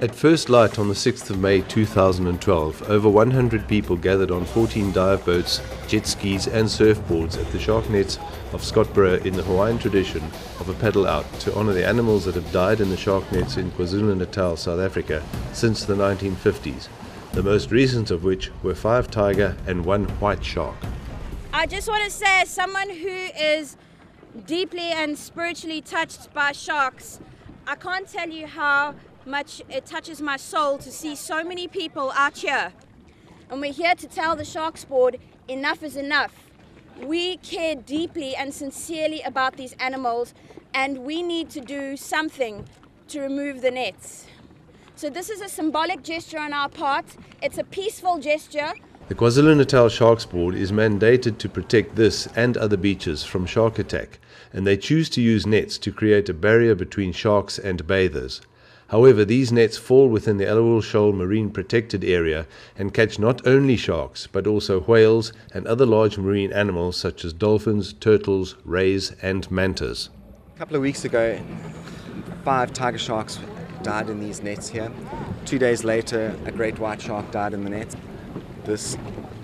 At first light on the 6th of May 2012, over 100 people gathered on 14 dive boats, jet skis and surfboards at the shark nets of Scottburgh in the Hawaiian tradition of a paddle out to honour the animals that have died in the shark nets in KwaZulu-Natal, South Africa since the 1950s, the most recent of which were 5 tiger and 1 white shark. I just want to say, as someone who is deeply and spiritually touched by sharks, I can't tell you how much it touches my soul to see so many people out here. And we're here to tell the Sharks Board enough is enough. We care deeply and sincerely about these animals, and we need to do something to remove the nets. So this is a symbolic gesture on our part. It's a peaceful gesture. The KwaZulu-Natal Sharks Board is mandated to protect this and other beaches from shark attack, and they choose to use nets to create a barrier between sharks and bathers. However, these nets fall within the Alawul Shoal Marine Protected Area and catch not only sharks, but also whales and other large marine animals such as dolphins, turtles, rays and mantas. A couple of weeks ago, 5 tiger sharks died in these nets here. 2 days later, a great white shark died in the nets. This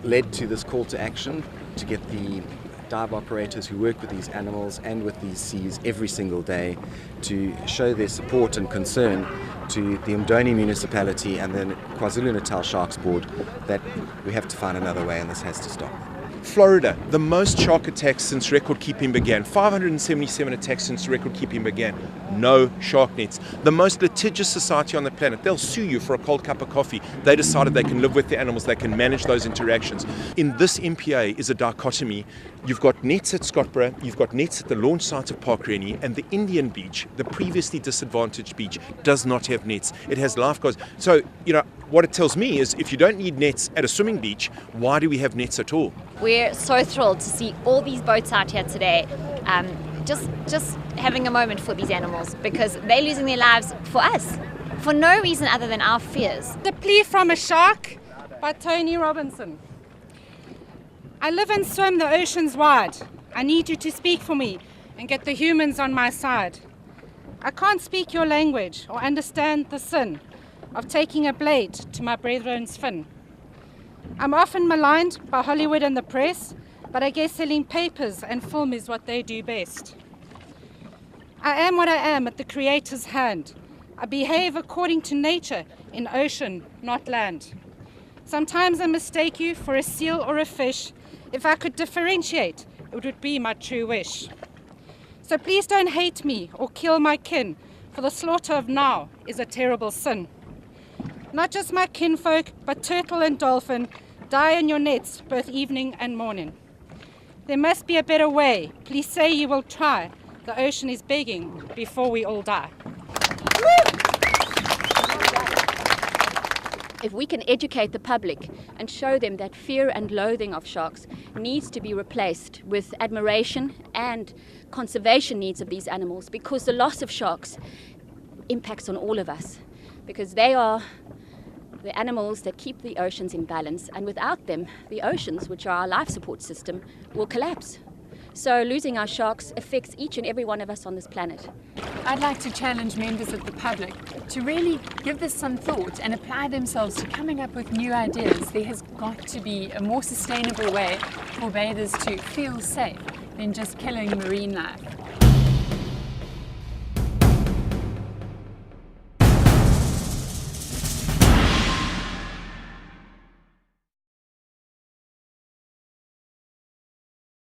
led to this call to action to get the dive operators who work with these animals and with these seas every single day to show their support and concern to the Umdoni municipality and the KwaZulu-Natal Sharks Board that we have to find another way and this has to stop. Florida, the most shark attacks since record keeping began. 577 attacks since record keeping began. No shark nets. The most litigious society on the planet. They'll sue you for a cold cup of coffee. They decided they can live with the animals, they can manage those interactions. In this MPA is a dichotomy. You've got nets at Scottburgh, you've got nets at the launch site of Park Rennie, and the Indian beach, the previously disadvantaged beach, does not have nets. It has lifeguards. So, what it tells me is if you don't need nets at a swimming beach, why do we have nets at all? We're so thrilled to see all these boats out here today, just having a moment for these animals because they're losing their lives for us, for no reason other than our fears. The Plea from a Shark by Tony Robinson. I live and swim the oceans wide. I need you to speak for me and get the humans on my side. I can't speak your language or understand the sin of taking a blade to my brethren's fin. I'm often maligned by Hollywood and the press, but I guess selling papers and film is what they do best. I am what I am at the Creator's hand. I behave according to nature in ocean, not land. Sometimes I mistake you for a seal or a fish. If I could differentiate, it would be my true wish. So please don't hate me or kill my kin, for the slaughter of now is a terrible sin. Not just my kinfolk, but turtle and dolphin die in your nets both evening and morning. There must be a better way. Please say you will try. The ocean is begging before we all die. If we can educate the public and show them that fear and loathing of sharks needs to be replaced with admiration and conservation needs of these animals, because the loss of sharks impacts on all of us, because they are the animals that keep the oceans in balance, and without them, the oceans, which are our life support system, will collapse. So losing our sharks affects each and every one of us on this planet. I'd like to challenge members of the public to really give this some thought and apply themselves to coming up with new ideas. There has got to be a more sustainable way for bathers to feel safe than just killing marine life.